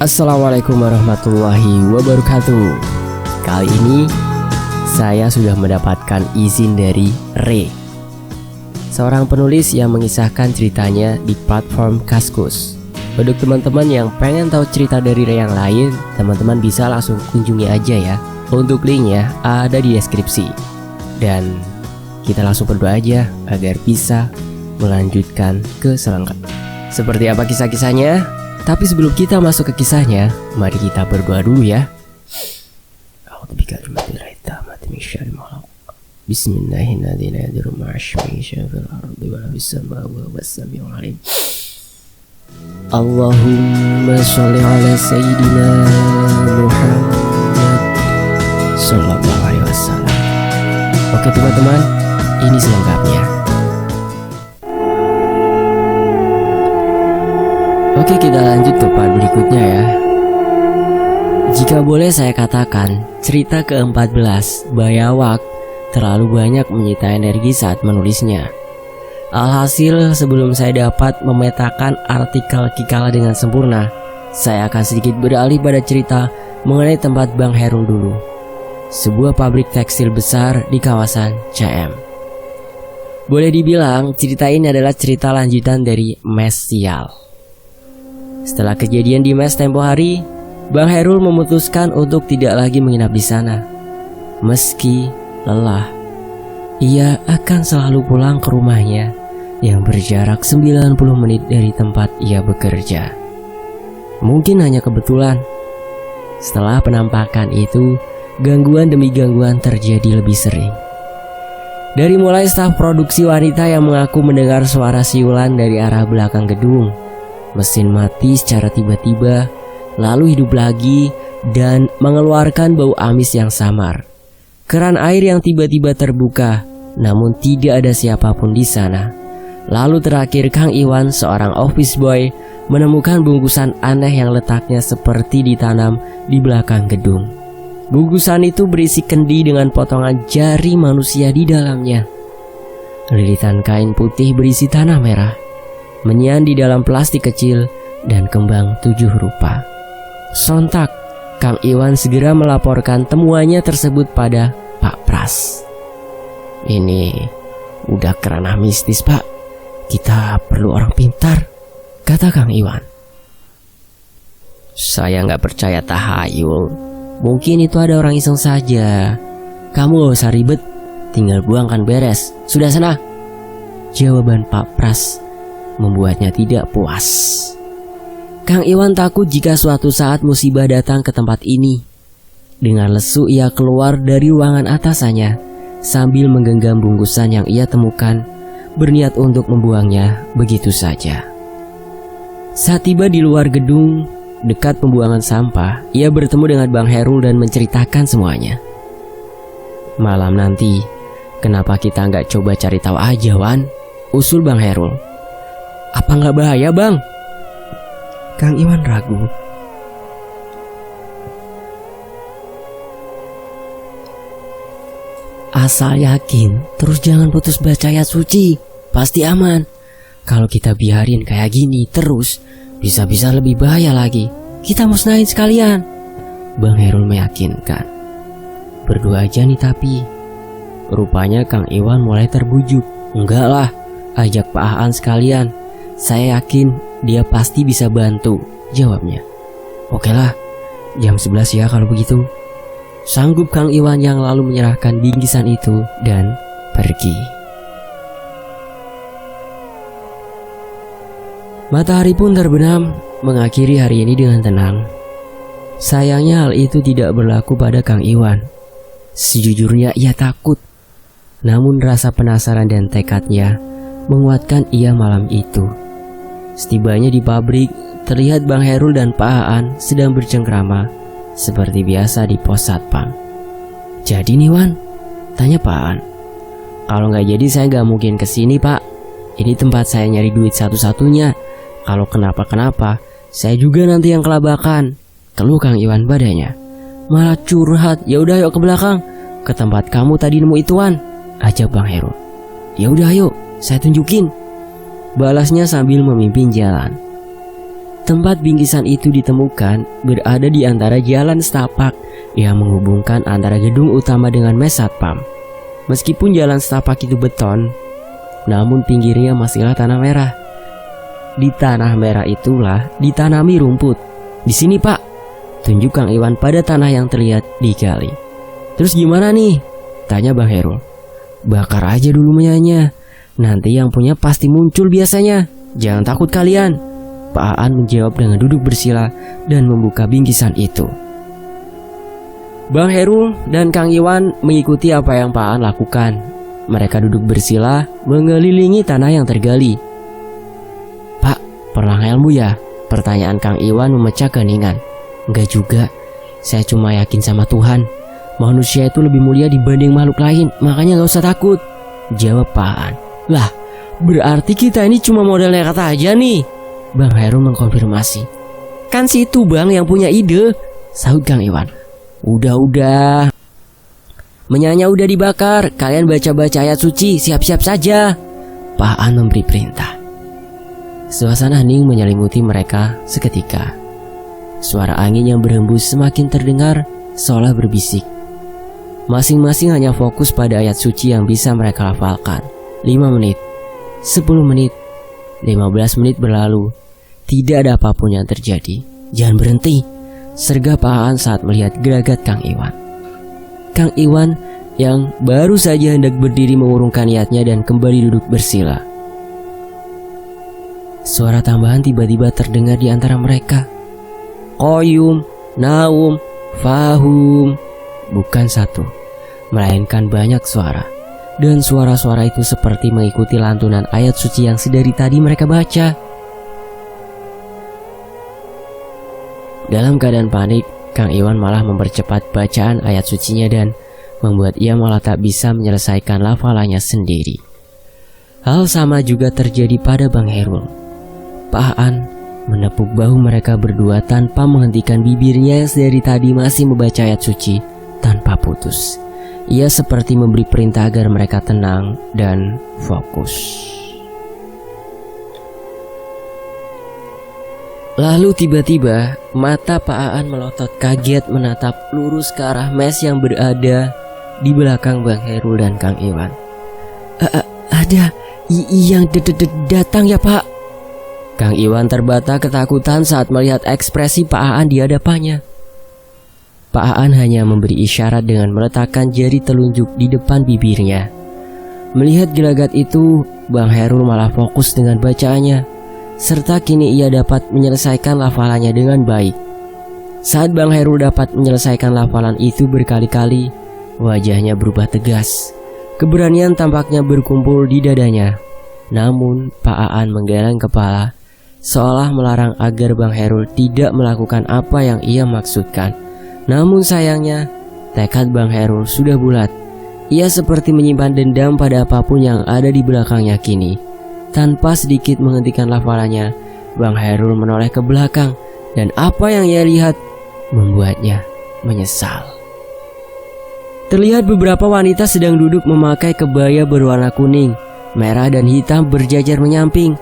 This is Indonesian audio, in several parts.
Assalamualaikum warahmatullahi wabarakatuh. Kali ini saya sudah mendapatkan izin dari Re, seorang penulis yang mengisahkan ceritanya di platform Kaskus. Untuk teman-teman yang pengen tahu cerita dari Re yang lain, teman-teman bisa langsung kunjungi aja ya. Untuk linknya ada di deskripsi. Dan kita langsung berdoa aja agar bisa melanjutkan ke selengkapnya. Seperti apa kisah-kisahnya? Tapi sebelum kita masuk ke kisahnya, mari kita berdoa dulu ya. Bismillahirrahmanirrahim. Allahumma sholli ala sayyidina Muhammad sallallahu alaihi wasallam. Oke teman-teman, ini selengkapnya. Oke, kita lanjut ke part berikutnya ya. Jika boleh saya katakan, cerita ke-14, Bayawak, terlalu banyak menyita energi saat menulisnya. Alhasil, sebelum saya dapat memetakan artikel Kikala dengan sempurna, saya akan sedikit beralih pada cerita mengenai tempat Bang Herul dulu. Sebuah pabrik tekstil besar di kawasan CM. Boleh dibilang, cerita ini adalah cerita lanjutan dari Mes Sial. Setelah kejadian di mes tempo hari, Bang Herul memutuskan untuk tidak lagi menginap di sana. Meski lelah, ia akan selalu pulang ke rumahnya yang berjarak 90 menit dari tempat ia bekerja. Mungkin hanya kebetulan. Setelah penampakan itu, gangguan demi gangguan terjadi lebih sering. Dari mulai staf produksi wanita yang mengaku mendengar suara siulan dari arah belakang gedung, mesin mati secara tiba-tiba, lalu hidup lagi dan mengeluarkan bau amis yang samar. Keran air yang tiba-tiba terbuka, namun tidak ada siapapun di sana. Lalu terakhir Kang Iwan, seorang office boy, menemukan bungkusan aneh yang letaknya seperti ditanam di belakang gedung. Bungkusan itu berisi kendi dengan potongan jari manusia di dalamnya. Lilitan kain putih berisi tanah merah, menyan di dalam plastik kecil, dan kembang 7 rupa. Sontak, Kang Iwan segera melaporkan temuannya tersebut pada Pak Pras. Ini udah kerana mistis, Pak. Kita perlu orang pintar, kata Kang Iwan. Saya nggak percaya tahayul. Mungkin itu ada orang iseng saja. Kamu gak usah ribet, tinggal buangkan beres. Sudah sana. Jawaban Pak Pras membuatnya tidak puas. Kang Iwan takut jika suatu saat musibah datang ke tempat ini. Dengan lesu ia keluar dari ruangan atasannya sambil menggenggam bungkusan yang ia temukan, berniat untuk membuangnya begitu saja. Saat tiba di luar gedung, dekat pembuangan sampah, ia bertemu dengan Bang Herul dan menceritakan semuanya. Malam nanti, kenapa kita nggak coba cari tahu aja, Wan? Usul Bang Herul. Apa nggak bahaya, Bang? Kang Iwan ragu. Asal yakin, terus jangan putus baca ayat suci. Pasti aman. Kalau kita biarin kayak gini terus, bisa-bisa lebih bahaya lagi. Kita musnahin sekalian, Bang Herul meyakinkan. Berdua aja nih tapi. Rupanya Kang Iwan mulai terbujuk. Enggak lah, ajak Pak Aan sekalian. Saya yakin dia pasti bisa bantu, jawabnya. Oke lah, jam 11 ya kalau begitu. Sanggup Kang Iwan yang lalu menyerahkan bingkisan itu dan pergi. Matahari pun terbenam, mengakhiri hari ini dengan tenang. Sayangnya hal itu tidak berlaku pada Kang Iwan. Sejujurnya ia takut. Namun rasa penasaran dan tekadnya menguatkan ia malam itu. Setibanya di pabrik, terlihat Bang Herul dan Pak Aan sedang bercengkrama seperti biasa di pos satpam. Jadi nih Wan, tanya Pak Aan. Kalau nggak jadi saya nggak mungkin kesini, Pak. Ini tempat saya nyari duit satu-satunya. Kalau kenapa-kenapa, saya juga nanti yang kelabakan, keluh Kang Iwan padanya. Malah curhat. Ya udah yuk ke belakang, ke tempat kamu tadi nemu ituan, ajak Bang Herul. Ya udah ayo, saya tunjukin, balasnya sambil memimpin jalan. Tempat bingkisan itu ditemukan berada di antara jalan setapak yang menghubungkan antara gedung utama dengan mes satpam. Meskipun jalan setapak itu beton, namun pinggirnya masihlah tanah merah. Di tanah merah itulah ditanami rumput. Di sini Pak, tunjuk Kang Iwan pada tanah yang terlihat digali. Terus gimana nih? Tanya Bang Herul. Bakar aja dulu minyaknya, nanti yang punya pasti muncul biasanya. Jangan takut kalian. Pak Aan menjawab dengan duduk bersila dan membuka bingkisan itu. Bang Herul dan Kang Iwan mengikuti apa yang Pak Aan lakukan. Mereka duduk bersila mengelilingi tanah yang tergali. Pak, perlang ilmu ya? Pertanyaan Kang Iwan memecah keheningan. Enggak juga, saya cuma yakin sama Tuhan. Manusia itu lebih mulia dibanding makhluk lain, makanya gak usah takut, jawab Pak Aan. Lah, berarti kita ini cuma modal nekat aja nih, Bang Herul mengkonfirmasi. Kan si itu Bang yang punya ide, sahut Kang Iwan. Udah. Minyaknya udah dibakar, kalian baca-baca ayat suci, siap-siap saja, Pak Aan memberi perintah. Suasana hening menyelimuti mereka seketika. Suara angin yang berhembus semakin terdengar seolah berbisik. Masing-masing hanya fokus pada ayat suci yang bisa mereka hafalkan. 5 menit, 10 menit, 15 menit berlalu. Tidak ada apapun yang terjadi. Jangan berhenti, sergap Pak Aan saat melihat gelagat Kang Iwan. Kang Iwan yang baru saja hendak berdiri mengurungkan niatnya dan kembali duduk bersila. Suara tambahan tiba-tiba terdengar di antara mereka. Qoyum, naum, fahum. Bukan satu, melainkan banyak suara. Dan suara-suara itu seperti mengikuti lantunan ayat suci yang sedari tadi mereka baca. Dalam keadaan panik, Kang Iwan malah mempercepat bacaan ayat sucinya dan membuat ia malah tak bisa menyelesaikan lafalannya sendiri. Hal sama juga terjadi pada Bang Herul. Pak Aan menepuk bahu mereka berdua tanpa menghentikan bibirnya yang sedari tadi masih membaca ayat suci tanpa putus. Ia seperti memberi perintah agar mereka tenang dan fokus. Lalu tiba-tiba mata Pak Aan melotot kaget menatap lurus ke arah mes yang berada di belakang Bang Herul dan Kang Iwan. Ada yang datang ya Pak? Kang Iwan terbata ketakutan saat melihat ekspresi Pak Aan di hadapannya. Pak Aan hanya memberi isyarat dengan meletakkan jari telunjuk di depan bibirnya. Melihat gelagat itu, Bang Herul malah fokus dengan bacaannya, serta kini ia dapat menyelesaikan lafalannya dengan baik. Saat Bang Herul dapat menyelesaikan lafalan itu berkali-kali, wajahnya berubah tegas. Keberanian tampaknya berkumpul di dadanya. Namun Pak Aan menggeleng kepala, seolah melarang agar Bang Herul tidak melakukan apa yang ia maksudkan. Namun sayangnya, tekad Bang Herul sudah bulat. Ia seperti menyimpan dendam pada apapun yang ada di belakangnya kini. Tanpa sedikit menghentikan lafalannya, Bang Herul menoleh ke belakang, dan apa yang ia lihat membuatnya menyesal. Terlihat beberapa wanita sedang duduk memakai kebaya berwarna kuning, merah dan hitam berjajar menyamping.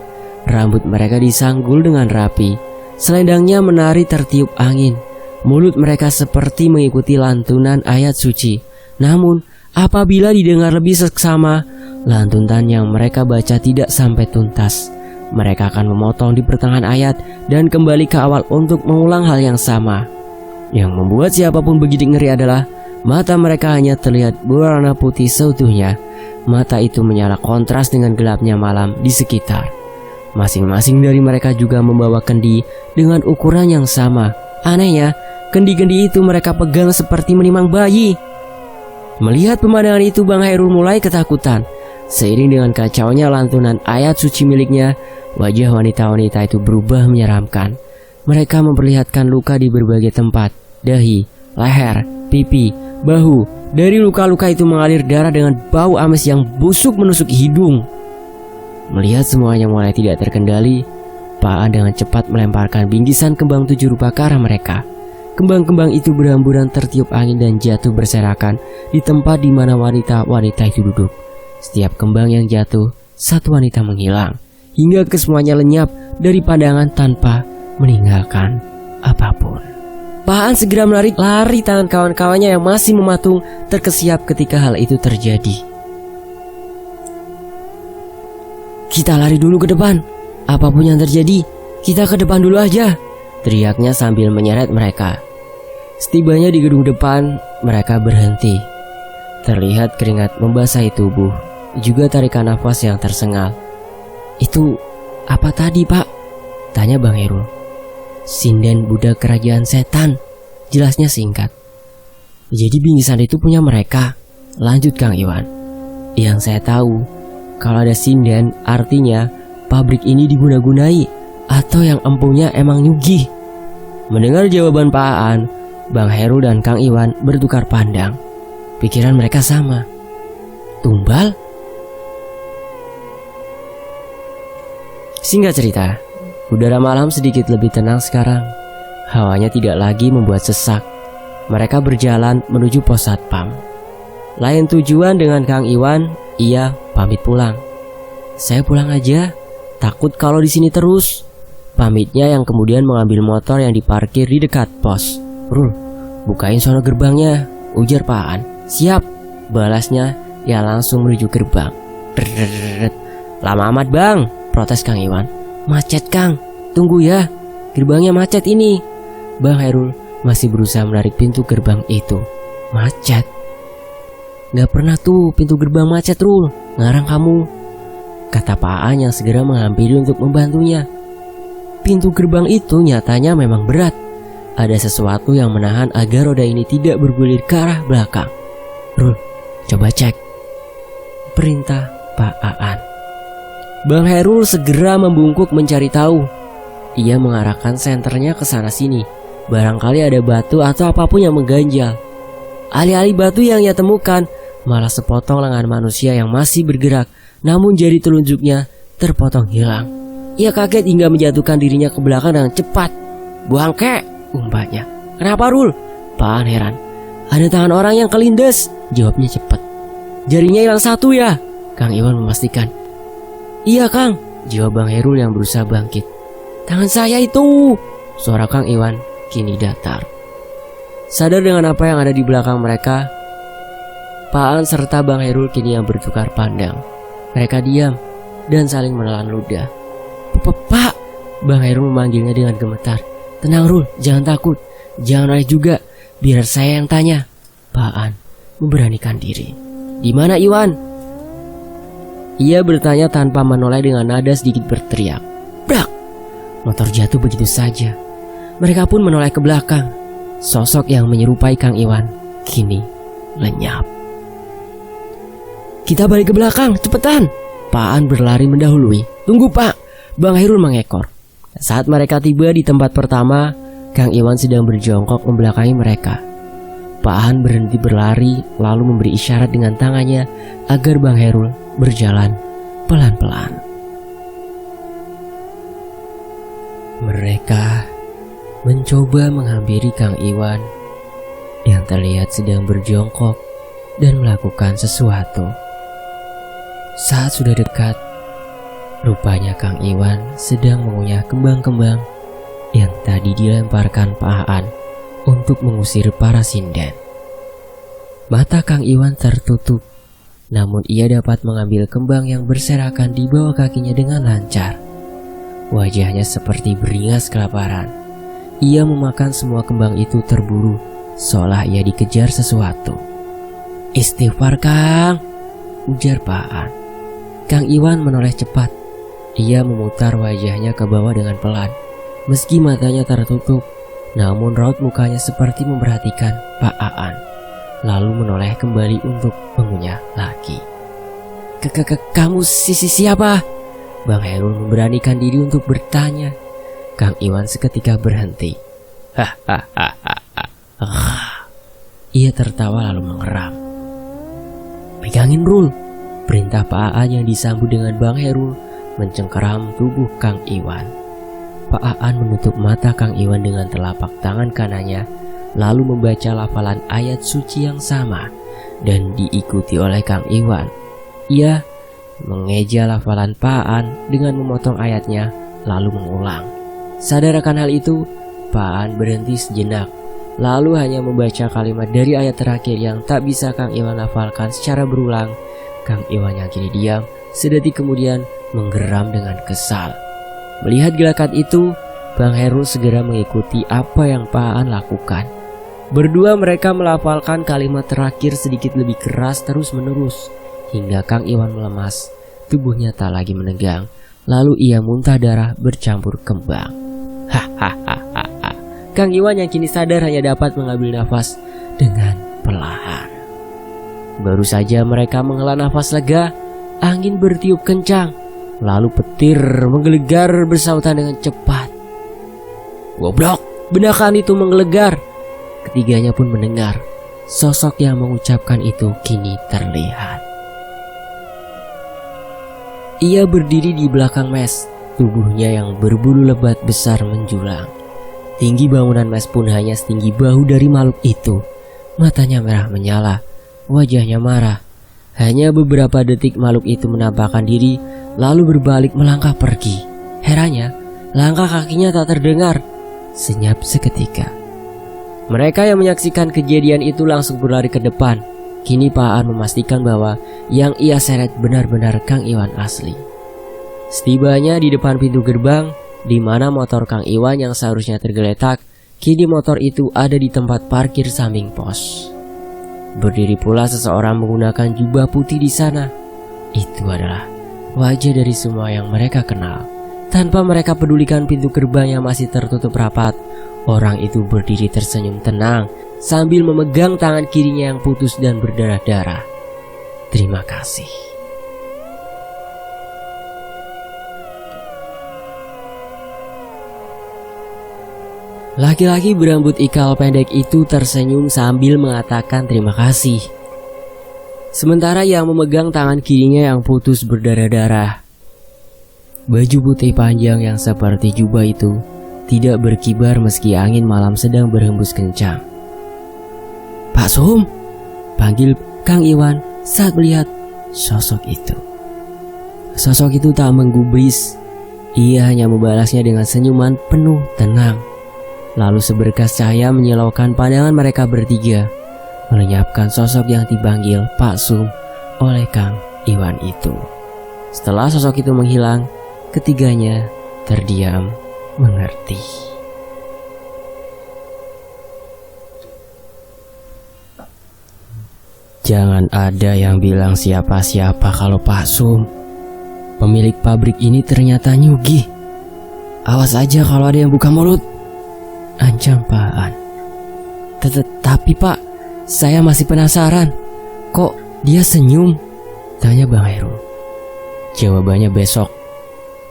Rambut mereka disanggul dengan rapi. Selendangnya menari tertiup angin. Mulut mereka seperti mengikuti lantunan ayat suci. Namun apabila didengar lebih seksama, lantunan yang mereka baca tidak sampai tuntas. Mereka akan memotong di pertengahan ayat dan kembali ke awal untuk mengulang hal yang sama. Yang membuat siapapun begitu ngeri adalah mata mereka hanya terlihat berwarna putih seutuhnya. Mata itu menyala kontras dengan gelapnya malam di sekitar. Masing-masing dari mereka juga membawa kendi dengan ukuran yang sama. Anehnya, kendi-kendi itu mereka pegang seperti menimang bayi. Melihat pemandangan itu, Bang Herul mulai ketakutan. Seiring dengan kacaunya lantunan ayat suci miliknya, wajah wanita-wanita itu berubah menyeramkan. Mereka memperlihatkan luka di berbagai tempat, dahi, leher, pipi, bahu. Dari luka-luka itu mengalir darah dengan bau amis yang busuk menusuk hidung. Melihat semuanya mulai tidak terkendali, Pak Aan dengan cepat melemparkan bingkisan kembang 7 rupa ke arah mereka. Kembang-kembang itu berhamburan tertiup angin dan jatuh berserakan di tempat di mana wanita-wanita itu duduk. Setiap kembang yang jatuh, satu wanita menghilang, hingga kesemuanya lenyap dari pandangan tanpa meninggalkan apapun. Pak Aan segera lari tangan kawan-kawannya yang masih mematung terkesiap ketika hal itu terjadi. "Kita lari dulu ke depan. Apapun yang terjadi, kita ke depan dulu aja," teriaknya sambil menyeret mereka. Setibanya di gedung depan, mereka berhenti. Terlihat keringat membasahi tubuh, juga tarikan nafas yang tersengal. "Itu apa tadi, Pak?" tanya Bang Herul. "Sinden budak kerajaan setan," jelasnya singkat. "Jadi bingkisan itu punya mereka?" lanjut Kang Iwan. "Yang saya tahu, kalau ada sinden artinya pabrik ini diguna-gunai atau yang empunya emang nyugih." Mendengar jawaban Pak Aan, Bang Herul dan Kang Iwan bertukar pandang. Pikiran mereka sama. Tumbal? Singkat cerita, udara malam sedikit lebih tenang sekarang. Hawanya tidak lagi membuat sesak. Mereka berjalan menuju pos satpam. Lain tujuan dengan Kang Iwan, ia pamit pulang. "Saya pulang aja, takut kalau di sini terus," pamitnya yang kemudian mengambil motor yang diparkir di dekat pos. "Rul, bukain sono gerbangnya," ujar Pak Aan. "Siap," balasnya. Ia langsung menuju gerbang. "Lama amat bang," protes Kang Iwan. "Macet Kang, tunggu ya, gerbangnya macet ini." Bang Herul masih berusaha menarik pintu gerbang itu. "Macet? Gak pernah tuh pintu gerbang macet, Rul, ngarang kamu," kata Pak Aan yang segera menghampiri untuk membantunya. Pintu gerbang itu nyatanya memang berat. Ada sesuatu yang menahan agar roda ini tidak bergulir ke arah belakang. "Rul, coba cek," perintah Pak Aan. Bang Herul segera membungkuk mencari tahu. Ia mengarahkan senternya ke sana sini. Barangkali ada batu atau apapun yang mengganjal. Alih-alih batu yang ia temukan, malah sepotong lengan manusia yang masih bergerak, namun jari telunjuknya terpotong hilang. Ia kaget hingga menjatuhkan dirinya ke belakang dengan cepat. "Bangke," umpatnya. "Kenapa, Rul?" Pak Aan heran. "Ada tangan orang yang kelindes," jawabnya cepat. "Jarinya hilang satu ya?" Kang Iwan memastikan. "Iya Kang," jawab Bang Herul yang berusaha bangkit. "Tangan saya itu," suara Kang Iwan kini datar. Sadar dengan apa yang ada di belakang mereka, Pak Aan serta Bang Herul kini yang bertukar pandang. Mereka diam dan saling menelan ludah. "Pak," Bang Herul memanggilnya dengan gemetar. "Tenang Rul, jangan takut, jangan lari juga, biar saya yang tanya." Pak Aan memberanikan diri. "Di mana Iwan?" Ia bertanya tanpa menoleh dengan nada sedikit berteriak. Brak! Motor jatuh begitu saja. Mereka pun menoleh ke belakang. Sosok yang menyerupai Kang Iwan kini lenyap. "Kita balik ke belakang, cepetan!" Pak Aan berlari mendahului. "Tunggu Pak!" Bang Herul mengekor. Saat mereka tiba di tempat pertama, Kang Iwan sedang berjongkok membelakangi mereka. Pak Aan berhenti berlari lalu memberi isyarat dengan tangannya agar Bang Herul berjalan pelan-pelan. Mereka mencoba menghampiri Kang Iwan yang terlihat sedang berjongkok dan melakukan sesuatu. Saat sudah dekat, rupanya Kang Iwan sedang mengunyah kembang-kembang yang tadi dilemparkan Pak Aan untuk mengusir para sinden. Mata Kang Iwan tertutup, namun ia dapat mengambil kembang yang berserakan di bawah kakinya dengan lancar. Wajahnya seperti beringas kelaparan. Ia memakan semua kembang itu terburu, seolah ia dikejar sesuatu. "Istighfar Kang," ujar Pak Aan. Kang Iwan menoleh cepat. Ia memutar wajahnya ke bawah dengan pelan. Meski matanya tertutup, namun raut mukanya seperti memperhatikan Pak Aan. Lalu menoleh kembali untuk mengunyah lagi. Kamu siapa?" Bang Herul memberanikan diri untuk bertanya. Kang Iwan seketika berhenti. Ia tertawa lalu mengeram. "Pegangin Rul," perintah Pak Aan yang disambut dengan Bang Herul mencengkeram tubuh Kang Iwan. Pak Aan menutup mata Kang Iwan dengan telapak tangan kanannya, lalu membaca lafalan ayat suci yang sama dan diikuti oleh Kang Iwan. Ia mengeja lafalan Pak Aan dengan memotong ayatnya lalu mengulang. Sadar akan hal itu, Pak An berhenti sejenak, lalu hanya membaca kalimat dari ayat terakhir yang tak bisa Kang Iwan hafalkan secara berulang. Kang Iwan yang kini diam, sedetik kemudian menggeram dengan kesal. Melihat gelagat itu, Bang Herul segera mengikuti apa yang Pak An lakukan. Berdua mereka melafalkan kalimat terakhir sedikit lebih keras terus-menerus, hingga Kang Iwan melemas, tubuhnya tak lagi menegang, lalu ia muntah darah bercampur kembang. Hahaha. Kang Iwan yang kini sadar hanya dapat mengambil nafas dengan perlahan. Baru saja mereka menghela nafas lega, angin bertiup kencang, lalu petir menggelegar bersautan dengan cepat. Goblok, benarkah itu menggelegar? Ketiganya pun mendengar sosok yang mengucapkan itu kini terlihat. Ia berdiri di belakang mes, tubuhnya yang berbulu lebat besar menjulang. Tinggi bangunan mes pun hanya setinggi bahu dari makhluk itu. Matanya merah menyala, wajahnya marah. Hanya beberapa detik makhluk itu menampakkan diri, lalu berbalik melangkah pergi. Herannya, langkah kakinya tak terdengar. Senyap seketika. Mereka yang menyaksikan kejadian itu langsung berlari ke depan. Kini Pak An memastikan bahwa yang ia seret benar-benar Kang Iwan asli. Setibanya di depan pintu gerbang, di mana motor Kang Iwan yang seharusnya tergeletak, kini motor itu ada di tempat parkir samping pos. Berdiri pula seseorang menggunakan jubah putih di sana. Itu adalah wajah dari semua yang mereka kenal. Tanpa mereka pedulikan pintu gerbang yang masih tertutup rapat, orang itu berdiri tersenyum tenang sambil memegang tangan kirinya yang putus dan berdarah-darah. Terima kasih. Laki-laki berambut ikal pendek itu tersenyum sambil mengatakan terima kasih. Sementara yang memegang tangan kirinya yang putus berdarah-darah. Baju putih panjang yang seperti jubah itu tidak berkibar meski angin malam sedang berhembus kencang. Pak Sum, panggil Kang Iwan saat melihat sosok itu. Sosok itu tak menggubris. Ia hanya membalasnya dengan senyuman penuh tenang. Lalu seberkas cahaya menyilaukan pandangan mereka bertiga, melenyapkan sosok yang dipanggil Pak Sum oleh Kang Iwan itu. Setelah sosok itu menghilang, ketiganya terdiam mengerti. Jangan ada yang bilang siapa-siapa kalau Pak Sum, pemilik pabrik ini ternyata nyugi. Awas aja kalau ada yang buka mulut, ancam Pak An. Tapi Pak, saya masih penasaran. Kok dia senyum? Tanya Bang Herul. Jawabannya besok.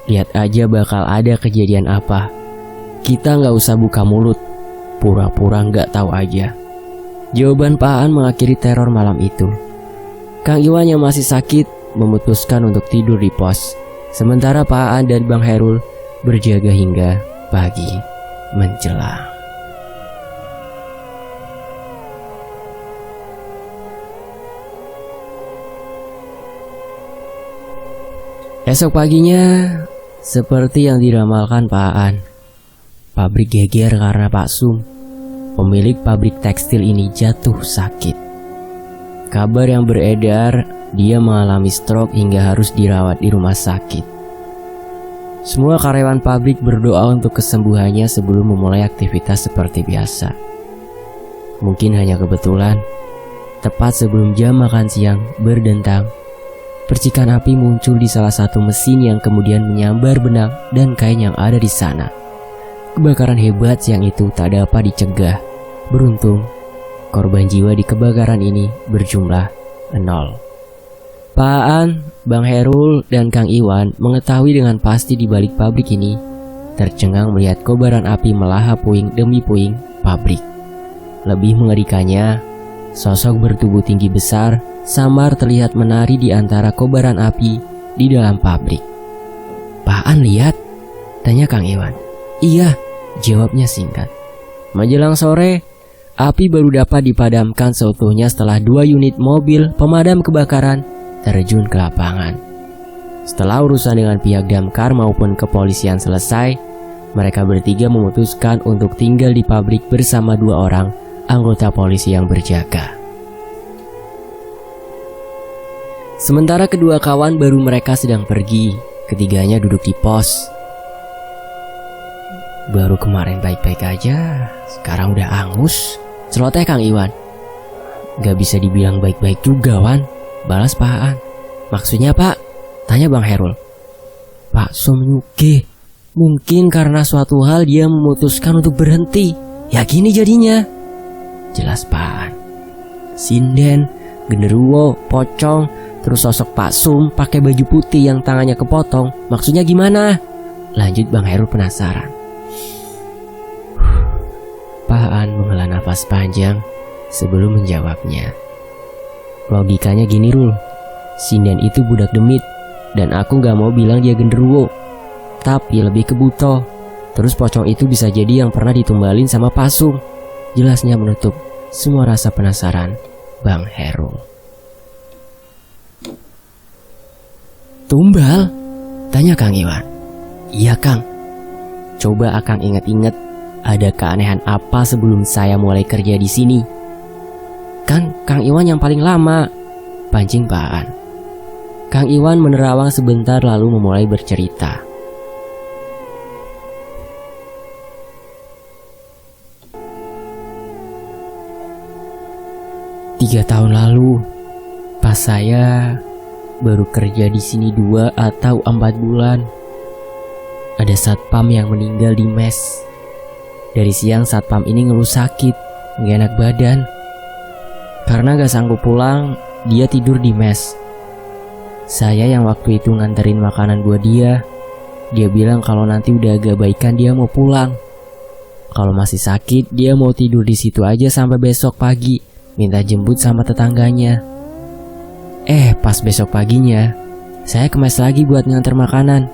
Lihat aja bakal ada kejadian apa. Kita gak usah buka mulut, pura-pura gak tahu aja. Jawaban Pak An mengakhiri teror malam itu. Kang Iwan yang masih sakit memutuskan untuk tidur di pos. Sementara Pak An dan Bang Herul berjaga hingga pagi menjelang. Esok paginya, seperti yang diramalkan Pak An, pabrik geger karena Pak Sum, pemilik pabrik tekstil ini jatuh sakit. Kabar yang beredar, dia mengalami stroke hingga harus dirawat di rumah sakit. Semua karyawan pabrik berdoa untuk kesembuhannya sebelum memulai aktivitas seperti biasa. Mungkin hanya kebetulan, tepat sebelum jam makan siang berdentang, percikan api muncul di salah satu mesin yang kemudian menyambar benang dan kain yang ada di sana. Kebakaran hebat siang itu tak dapat dicegah. Beruntung, korban jiwa di kebakaran ini berjumlah 0. Pak An, Bang Herul, dan Kang Iwan mengetahui dengan pasti di balik pabrik ini tercengang melihat kobaran api melahap puing demi puing pabrik. Lebih mengerikannya, sosok bertubuh tinggi besar samar terlihat menari di antara kobaran api di dalam pabrik. Pak An lihat? Tanya Kang Iwan. Iya, jawabnya singkat. Menjelang sore, api baru dapat dipadamkan seutuhnya setelah 2 unit mobil pemadam kebakaran terjun ke lapangan. Setelah urusan dengan pihak damkar maupun kepolisian selesai, mereka bertiga memutuskan untuk tinggal di pabrik bersama 2 orang anggota polisi yang berjaga. Sementara kedua kawan baru mereka sedang pergi, ketiganya duduk di pos. Baru kemarin baik-baik aja, sekarang udah angus, celoteh Kang Iwan. Gak bisa dibilang baik-baik juga, Wan, balas Pak Aan. Maksudnya Pak? Tanya Bang Herul. Pak Som nyuge. Mungkin karena suatu hal dia memutuskan untuk berhenti. Ya gini jadinya, jelas Pak Aan. Sinden, genderuwo, pocong, terus sosok Pak Sum pakai baju putih yang tangannya kepotong. Maksudnya gimana? Lanjut Bang Herul penasaran. Pak Aan menghela nafas panjang sebelum menjawabnya. Logikanya gini Rul, Sinden itu budak demit, dan aku gak mau bilang dia genderuwo, tapi lebih ke buto. Terus pocong itu bisa jadi yang pernah ditumbalin sama Pak Sum. Jelasnya menutup semua rasa penasaran Bang Herul. Tumbal? Tanya Kang Iwan. Iya Kang. Coba Akang inget-inget, ada keanehan apa sebelum saya mulai kerja di sini? Kan Kang Iwan yang paling lama, pancing Pak Aan. Kang Iwan menerawang sebentar lalu memulai bercerita. Tiga tahun lalu, pas saya baru kerja di sini 2 atau 4 bulan, ada satpam yang meninggal di mes. Dari siang satpam ini ngeluh sakit, gak enak badan. Karena gak sanggup pulang, dia tidur di mes. Saya yang waktu itu nganterin makanan buat dia bilang kalau nanti udah agak baikan dia mau pulang. Kalau masih sakit, dia mau tidur di situ aja sampai besok pagi, minta jemput sama tetangganya. Pas besok paginya, saya ke mes lagi buat nganter makanan.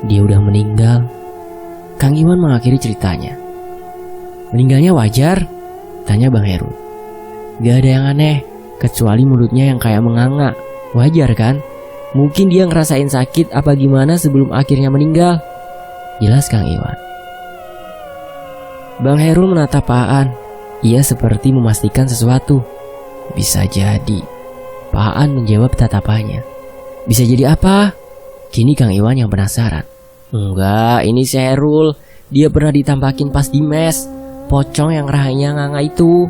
Dia udah meninggal. Kang Iwan mengakhiri ceritanya. Meninggalnya wajar? Tanya Bang Herul. Gak ada yang aneh, kecuali mulutnya yang kayak menganga. Wajar kan? Mungkin dia ngerasain sakit apa gimana sebelum akhirnya meninggal, jelas Kang Iwan. Bang Herul menatap Pak Aan. Ia seperti memastikan sesuatu. Bisa jadi. Pak Aan menjawab tatapannya. Bisa jadi apa? Kini Kang Iwan yang penasaran. Enggak, ini si Herul. Dia pernah ditampakin pas di mes. Pocong yang rahangnya nganga itu,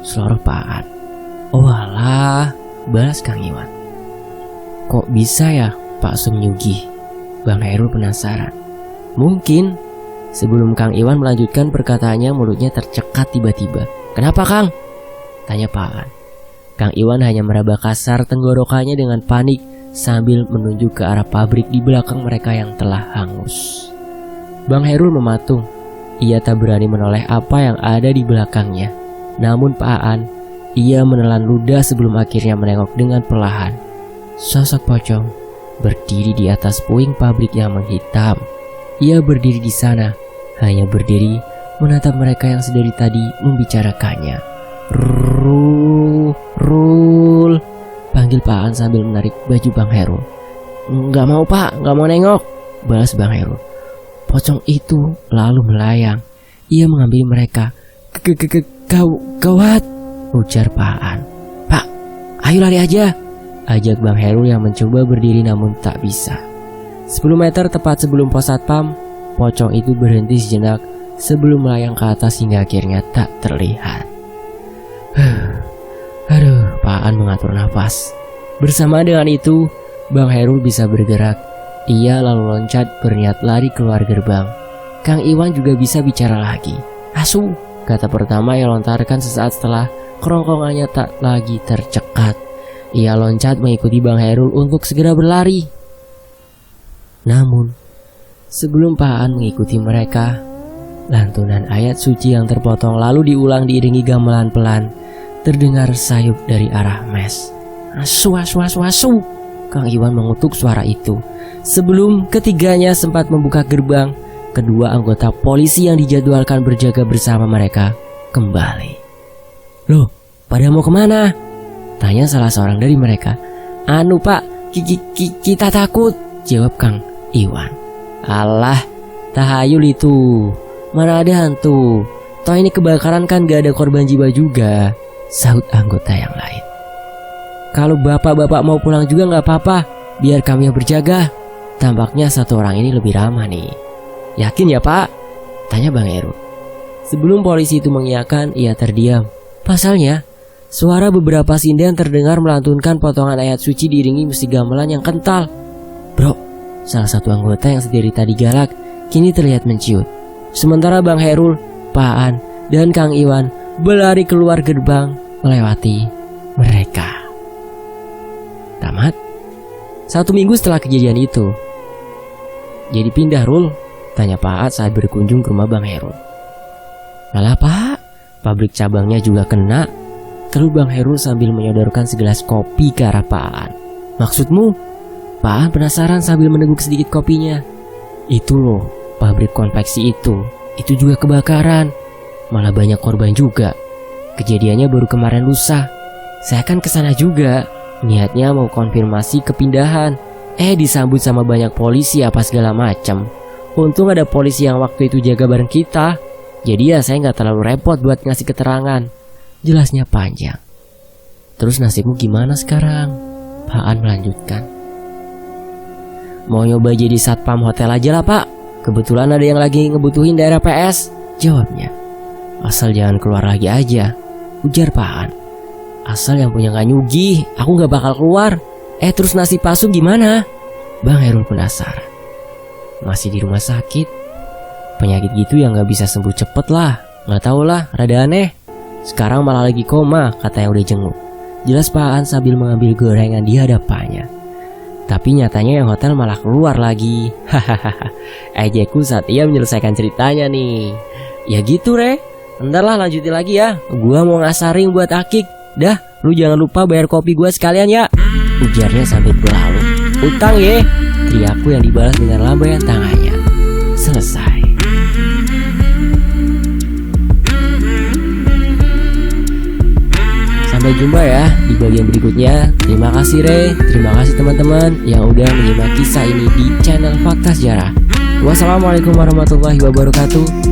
seloroh Pak Aan. Oh alah, balas Kang Iwan. Kok bisa ya Pak Sum nyugih? Bang Herul penasaran. Mungkin. Sebelum Kang Iwan melanjutkan perkataannya, mulutnya tercekat tiba-tiba. Kenapa Kang? Tanya Pak Aan. Kang Iwan hanya meraba kasar tenggorokannya dengan panik sambil menunjuk ke arah pabrik di belakang mereka yang telah hangus. Bang Herul mematung. Ia tak berani menoleh apa yang ada di belakangnya. Namun Pak Aan, ia menelan ludah sebelum akhirnya menengok dengan perlahan. Sosok pocong berdiri di atas puing pabrik yang menghitam. Ia berdiri di sana, hanya berdiri menatap mereka yang sedari tadi membicarakannya. Rul, panggil Pak Aan sambil menarik baju Bang Herul. Nggak mau Pak, nggak mau nengok, balas Bang Herul. Pocong itu lalu melayang. Ia mengambil mereka. Gawat, ujar Pak Aan. Pak, ayo lari aja, ajak Bang Herul yang mencoba berdiri namun tak bisa. 10 meter tepat sebelum pos satpam, pocong itu berhenti sejenak sebelum melayang ke atas hingga akhirnya tak terlihat. Aduh, Pak Aan mengatur nafas. Bersama dengan itu, Bang Herul bisa bergerak. Ia lalu loncat berniat lari keluar gerbang. Kang Iwan juga bisa bicara lagi. Asu, kata pertama ia lontarkan sesaat setelah kerongkongannya tak lagi tercekat. Ia loncat mengikuti Bang Herul untuk segera berlari. Namun, sebelum Pak Aan mengikuti mereka, lantunan ayat suci yang terpotong lalu diulang diiringi gamelan pelan terdengar sayup dari arah mes. Asu, asu, asu, asu. Kang Iwan mengutuk suara itu. Sebelum ketiganya sempat membuka gerbang, kedua anggota polisi yang dijadwalkan berjaga bersama mereka kembali. Loh, pada mau kemana? Tanya salah seorang dari mereka. Anu Pak, kita takut, jawab Kang Iwan. Alah, Tahayul itu. Mana ada hantu. Toh ini kebakaran kan gak ada korban jiwa juga, sahut anggota yang lain. Kalau bapak-bapak mau pulang juga gak apa-apa, biar kami yang berjaga. Tampaknya satu orang ini lebih ramah nih. Yakin ya pak? Tanya Bang Heru. Sebelum polisi itu mengiyakan, ia terdiam. Pasalnya, suara beberapa sinden terdengar melantunkan potongan ayat suci diiringi musik gamelan yang kental. Bro, salah satu anggota yang sendiri tadi galak kini terlihat menciut. Sementara Bang Herul, Pak An, dan Kang Iwan berlari keluar gerbang melewati mereka. Tamat. 1 minggu setelah kejadian itu. Jadi pindah Rul? Tanya Pak An saat berkunjung ke rumah Bang Herul. Malah Pak, pabrik cabangnya juga kena. Terus Bang Herul sambil menyodorkan segelas kopi ke arah Pak An. Maksudmu? Pak An penasaran sambil meneguk sedikit kopinya. Itu loh, pabrik konveksi itu juga kebakaran. Malah banyak korban juga. Kejadiannya baru kemarin lusa. Saya kan kesana juga. Niatnya mau konfirmasi kepindahan. Disambut sama banyak polisi apa segala macam. Untung ada polisi yang waktu itu jaga bareng kita. Jadi ya saya gak terlalu repot buat ngasih keterangan. Jelasnya panjang. Terus nasibmu gimana sekarang? Pak An melanjutkan. Mau nyoba jadi satpam hotel aja lah pak. Kebetulan ada yang lagi ngebutuhin daerah PS. Jawabnya. Asal jangan keluar lagi aja, ujar Pak An. Asal yang punya gak nyugi, aku gak bakal keluar. Terus nasib Pasu gimana? Bang Herul penasaran. Masih di rumah sakit. Penyakit gitu yang gak bisa sembuh cepet lah. Gak tau lah, rada aneh. Sekarang malah lagi koma, kata yang udah jenguk. Jelas Pak An sambil mengambil gorengan di hadapannya. Tapi nyatanya yang hotel malah keluar lagi. Hahaha. Ejekku saat ia menyelesaikan ceritanya nih. Ya gitu Re, ntar lah lanjutin lagi ya. Gua mau ngasaring buat Akik. Dah, lu jangan lupa bayar kopi gua sekalian ya, ujarnya sambil berlalu. Utang ye, teriakku yang dibalas dengan lambaian tangannya. Selesai. Sampai jumpa ya di bagian berikutnya. Terima kasih Re, terima kasih teman-teman yang udah menyimak kisah ini di channel Fakta Sejarah. Wassalamualaikum warahmatullahi wabarakatuh.